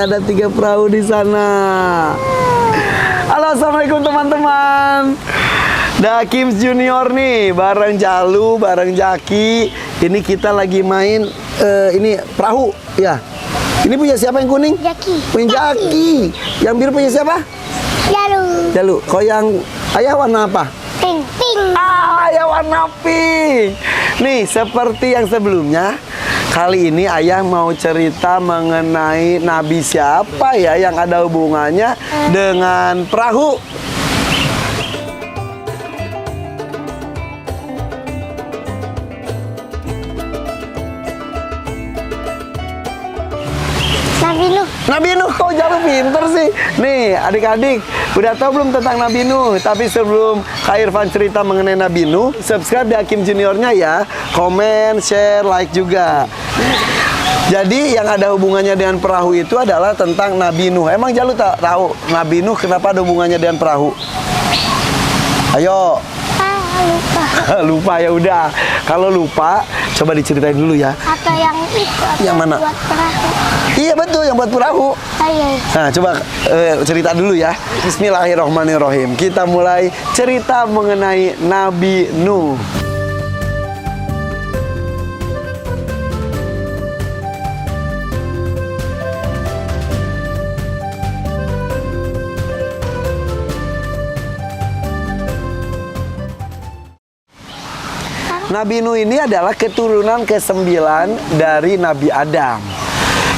ada 3 perahu di sana. Halo, assalamualaikum teman-teman. Dakims Junior nih, bareng Jalu, bareng Jaki. Ini kita lagi main ini perahu ya. Ini punya siapa yang kuning? Jaki. Punya Jaki. Yang biru punya siapa? Jalu. Jalu. Kau yang ayah warna apa? Pink. Ayah warna pink. Nih, seperti yang sebelumnya, kali ini ayah mau cerita mengenai nabi siapa ya yang ada hubungannya dengan perahu. Nabi Nuh. Nabi Nuh, kau jauh pinter sih. Nih, adik-adik, udah tahu belum tentang Nabi Nuh? Tapi sebelum Kak Irfan cerita mengenai Nabi Nuh, subscribe di Hakim Juniornya ya. Komen, share, like juga. Jadi yang ada hubungannya dengan perahu itu adalah tentang Nabi Nuh. Emang Jalu tak tahu Nabi Nuh kenapa ada hubungannya dengan perahu? Ayo. Lupa. Lupa ya udah. Kalau lupa, coba diceritain dulu ya. Atau yang itu. Yang mana? Buat perahu. Iya betul, yang buat perahu. Ayo. Nah, coba cerita dulu ya. Bismillahirrahmanirrahim. Kita mulai cerita mengenai Nabi Nuh. Nabi Nuh ini adalah keturunan ke-9 dari Nabi Adam.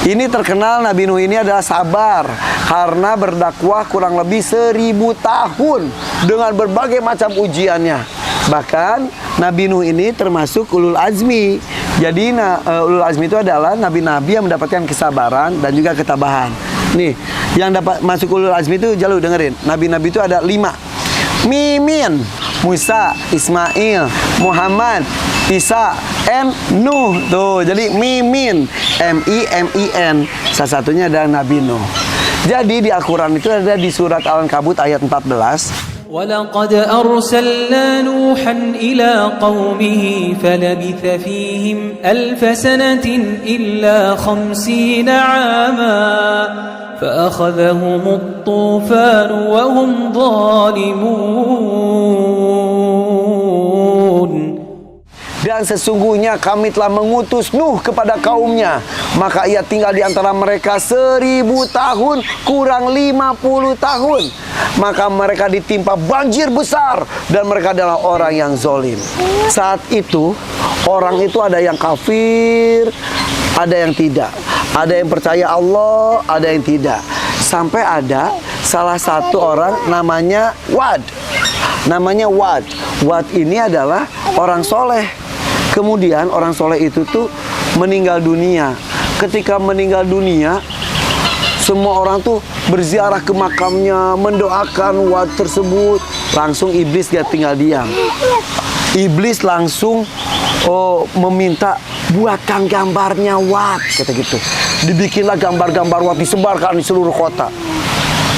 Ini terkenal Nabi Nuh ini adalah sabar karena berdakwah kurang lebih 1000 tahun dengan berbagai macam ujiannya. Bahkan Nabi Nuh ini termasuk ulul azmi. Jadi ulul azmi itu adalah nabi-nabi yang mendapatkan kesabaran dan juga ketabahan. Nih, yang dapat masuk ulul azmi itu Jalu dengerin. Nabi-nabi itu ada 5. Mimin, Musa, Ismail, Muhammad, Isa, and Nuh. Tuh, jadi Mimin, M-I-M-I-N. Salah satunya adalah Nabi Nuh. Jadi di Al-Quran itu ada di surat Al-Ankabut ayat 14. وَلَقَدْ أَرْسَلْنَا نُوحًا إِلَى قَوْمِهِ فَلَبِثَ فِيهِمْ أَلْفَ سَنَةٍ إِلَّا 50 عَامًا فَأَخَذَهُمُ الطُّوفَانُ وَهُمْ ظَالِمُونَ. Dan sesungguhnya kami telah mengutus Nuh kepada kaumnya, maka ia tinggal di antara mereka 1000 tahun kurang 50 tahun. Maka mereka ditimpa banjir besar dan mereka adalah orang yang zolim. Saat itu orang itu ada yang kafir, ada yang tidak, ada yang percaya Allah, ada yang tidak. Sampai ada salah satu orang namanya Wad. Namanya Wad. Wad ini adalah orang soleh. Kemudian orang soleh itu tuh meninggal dunia. Ketika meninggal dunia, semua orang tuh berziarah ke makamnya, mendoakan Wad tersebut. Langsung iblis dia tinggal diam. Iblis langsung meminta, buatkan gambarnya Wad, kata gitu. Dibikinlah gambar-gambar Wad, disebarkan di seluruh kota.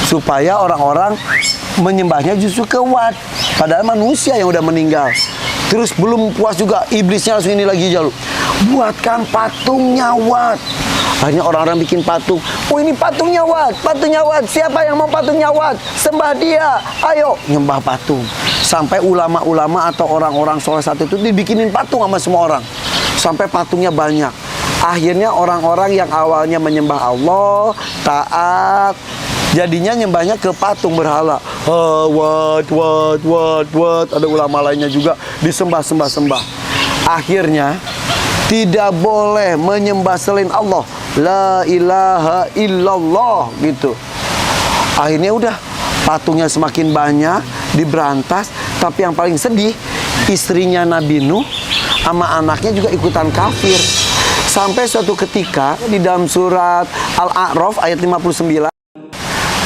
Supaya orang-orang menyembahnya justru ke Wad. Padahal manusia yang udah meninggal. Terus belum puas juga, iblisnya langsung ini lagi Jalu. Buatkan patungnya Wad. Akhirnya orang-orang bikin patung. Oh, ini patungnya Wad, patungnya Wad. Siapa yang mau patungnya Wad? Sembah dia. Ayo, nyembah patung. Sampai ulama-ulama atau orang-orang soleh satu itu dibikinin patung sama semua orang. Sampai patungnya banyak. Akhirnya orang-orang yang awalnya menyembah Allah, taat, jadinya nyembahnya ke patung berhala. Wad. Ada ulama lainnya juga disembah-sembah. Akhirnya tidak boleh menyembah selain Allah. La ilaha illallah gitu. Akhirnya udah patungnya semakin banyak, diberantas. Tapi yang paling sedih, istrinya Nabi Nuh sama anaknya juga ikutan kafir. Sampai suatu ketika di dalam surat Al-A'raf ayat 59,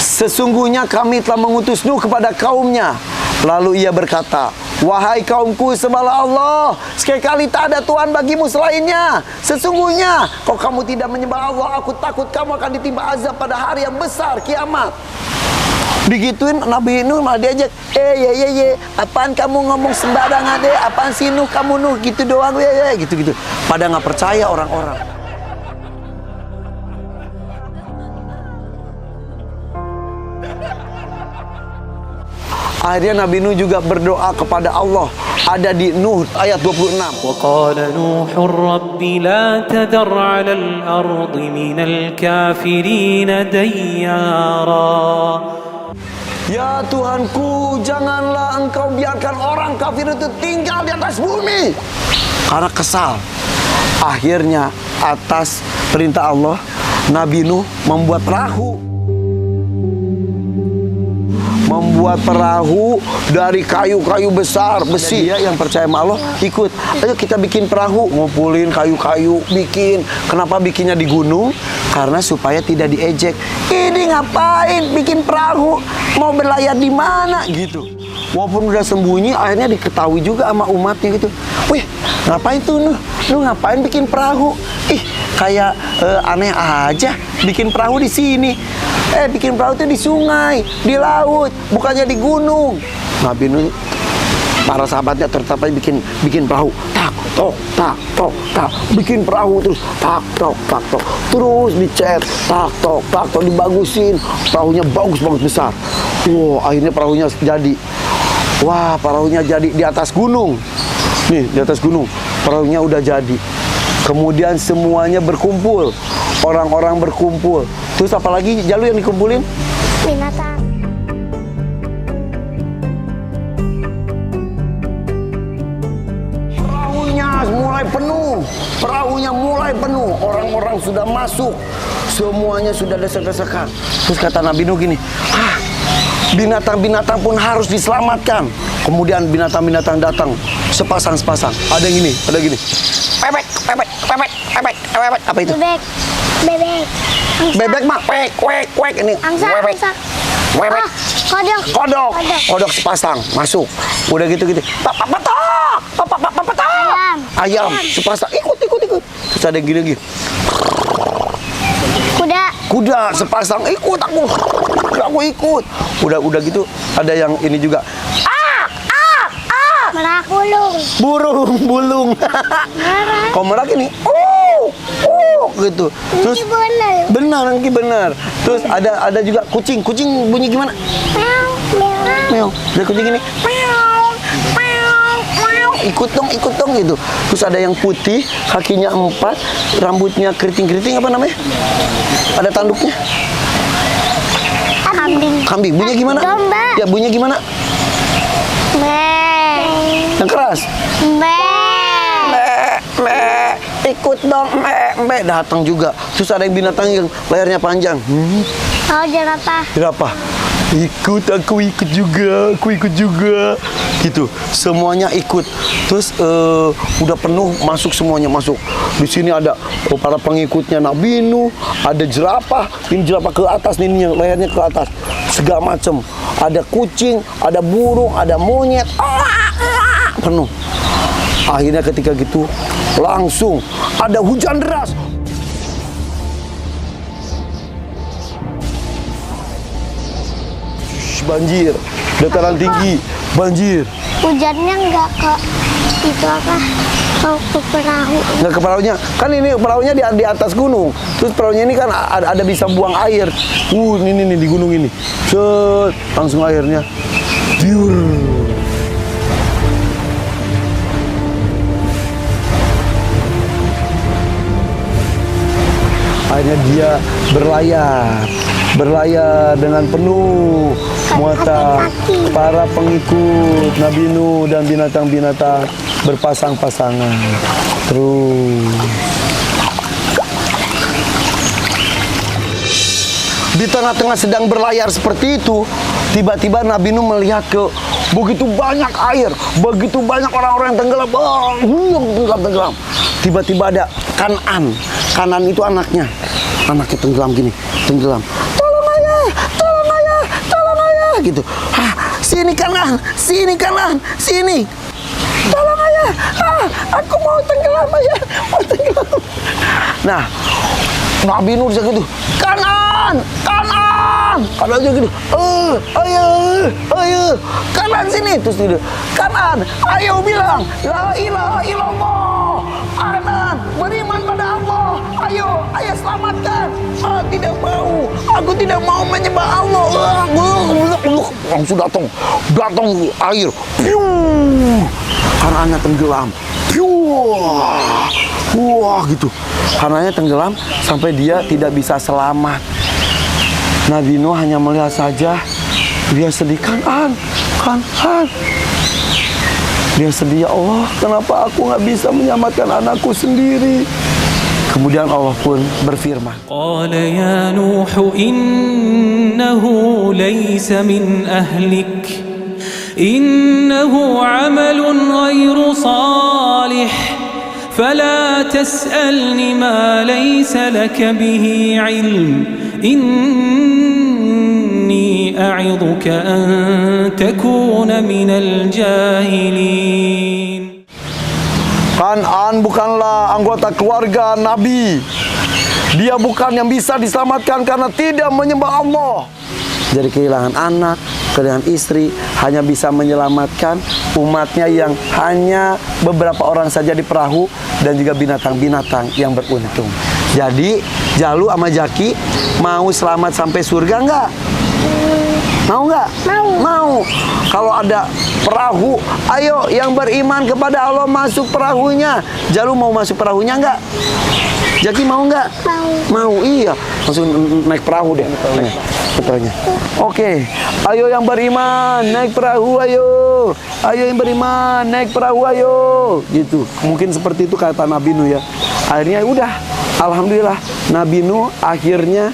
sesungguhnya kami telah mengutus Nuh kepada kaumnya. Lalu ia berkata, wahai kaumku, sembahlah Allah. Sekali-kali tak ada Tuhan bagimu selainnya. Sesungguhnya kalau kamu tidak menyembah Allah, aku takut kamu akan ditimpa azab pada hari yang besar, kiamat. Digituin Nabi Nuh malah diajak, apaan kamu ngomong sembarangan deh, apaan sih Nuh, kamu Nuh gitu doang, gitu-gitu. Pada nggak percaya orang-orang. Akhirnya Nabi Nuh juga berdoa kepada Allah. Ada di Nuh ayat 26. وقال نوح رب لا تذر على الأرض من الكافرين ديارا. Ya Tuhanku, janganlah Engkau biarkan orang kafir itu tinggal di atas bumi. Karena kesal. Akhirnya atas perintah Allah, Nabi Nuh membuat perahu. Membuat perahu dari kayu-kayu besar, besi. Dia yang percaya sama Allah ikut. Ayo kita bikin perahu, ngumpulin kayu-kayu, bikin. Kenapa bikinnya di gunung? Karena supaya tidak diejek. Ini ngapain bikin perahu? Mau berlayar di mana gitu. Walaupun udah sembunyi, akhirnya diketahui juga sama umatnya gitu. Wih, ngapain tuh Nuh? Nuh ngapain bikin perahu? Ih, kayak aneh aja bikin perahu di sini. Bikin perahu itu di sungai, di laut, bukannya di gunung. Nabi Nuh, para sahabatnya tetap bikin perahu. Tak, tok, tak, tok, tak. Bikin perahu terus. Tak, tok, tak, tok. Terus dicat. Tak, tok, tak, tok. Dibagusin. Perahunya bagus besar. Wow, akhirnya perahunya jadi. Wah, perahunya jadi di atas gunung. Nih, di atas gunung. Perahunya udah jadi. Kemudian semuanya berkumpul. Orang-orang berkumpul. Terus apalagi Jalu yang dikumpulin? Binatang. Perahunya mulai penuh. Orang-orang sudah masuk. Semuanya sudah desek-desekan. Terus kata Nabi Nuh gini, binatang-binatang pun harus diselamatkan. Kemudian binatang-binatang datang sepasang-sepasang. Ada yang gini, ada gini. Bebek, bebek, bebek, bebek, bebek. Apa itu? Bebek. Bebek. Angsa. Bebek mah kwek, kwek, kwek ini. Angsa, Bebek. angsa. Bebek. Kodok. Kodok. Kodok sepasang masuk. Udah gitu-gitu. Patok. Patok. Ayam sepasang. Ikut. Terus ada yang gini. Kuda sepasang. Ikut aku. Aku ikut. Udah gitu ada yang ini juga. Merak bulung. Burung bulung. Kalau merak ini. Gitu. Terus benar. Terus ada juga kucing bunyi gimana? Meow. Ada kucing ini. Ikut dong gitu. Terus ada yang putih, kakinya 4, rambutnya keriting apa namanya? Ada tanduknya. Kambing. Bunyinya gimana? Domba. Ya, bunyinya gimana? Yang keras. Ikut dong, datang juga. Terus ada yang binatang yang layarnya panjang. Jerapah. Aku ikut juga. Gitu. Semuanya ikut. Terus udah penuh, semuanya masuk. Di sini ada para pengikutnya Nabi Nuh, ada jerapah. Ini jerapah ke atas nih, yang layarnya ke atas. Segala macam. Ada kucing, ada burung, ada monyet. Penuh. Akhirnya ketika gitu langsung ada hujan deras. Banjir, dataran tinggi, banjir. Hujannya nggak ke itu apa? Ke perahu. Nggak ke perahunya. Kan ini perahunya di atas gunung. Terus perahunya ini kan ada bisa buang air. Ini di gunung ini. Set, langsung airnya. Biur. Akhirnya dia berlayar dengan penuh muatan. Para pengikut Nabi Nuh dan binatang-binatang berpasang-pasangan. Terus di tengah-tengah sedang berlayar seperti itu, tiba-tiba Nabi Nuh melihat begitu banyak air, begitu banyak orang-orang yang tenggelam. Tiba-tiba ada Kanan itu anaknya tenggelam. Tolong ayah, gitu. Sini kanan, sini. Tolong ayah, aku mau tenggelam ayah, Nah, Nabi Nuh bisa gitu, kanan. Kalau aja gitu, ayo, kanan sini, terus gitu, kanan, ayo bilang, la ilaha illallah, kanan, beriman pada Allah, ayo selamatkan. Tidak mau. Aku tidak mau menyembah Allah. Langsung datang air. Hananya tenggelam. Wah gitu. Hananya tenggelam sampai dia tidak bisa selamat. Nabi Nuh hanya melihat saja. Dia sedih kan. Dia sedih, ya Allah, kenapa aku nggak bisa menyelamatkan anakku sendiri? Kemudian Allah pun berfirman. قال يا نوح إنه ليس من أهلك إنه عمل غير صالح فلا تسألني ما ليس لك به علم إني أعظك أن تكون من الجاهلين. Kan'an bukanlah anggota keluarga Nabi. Dia bukan yang bisa diselamatkan karena tidak menyembah Allah. Jadi kehilangan anak, kehilangan istri, hanya bisa menyelamatkan umatnya yang hanya beberapa orang saja di perahu dan juga binatang-binatang yang beruntung. Jadi Jalu sama Jaki mau selamat sampai surga enggak? Mau nggak? Mau. Kalau ada perahu, ayo yang beriman kepada Allah masuk perahunya. Jalu mau masuk perahunya nggak? Jaki mau nggak? Mau, iya. Langsung naik perahu deh. Perahunya. Oke, ayo yang beriman naik perahu, ayo. Ayo yang beriman naik perahu, ayo. Gitu. Mungkin seperti itu kata Nabi Nuh ya. Akhirnya udah, alhamdulillah Nabi Nuh akhirnya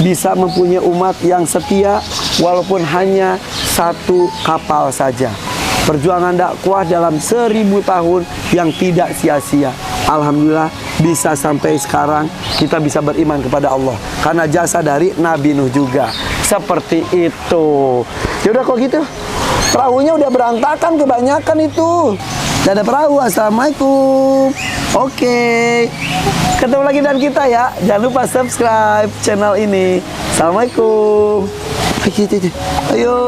bisa mempunyai umat yang setia walaupun hanya satu kapal saja. Perjuangan dakwah dalam 1000 tahun yang tidak sia-sia. Alhamdulillah bisa sampai sekarang kita bisa beriman kepada Allah karena jasa dari Nabi Nuh juga. Seperti itu. Yaudah kok gitu. Perahunya udah berantakan kebanyakan itu. Gak ada perahu. Assalamualaikum. Oke. Ketemu lagi dengan kita ya. Jangan lupa subscribe channel ini. Assalamualaikum. Ayo.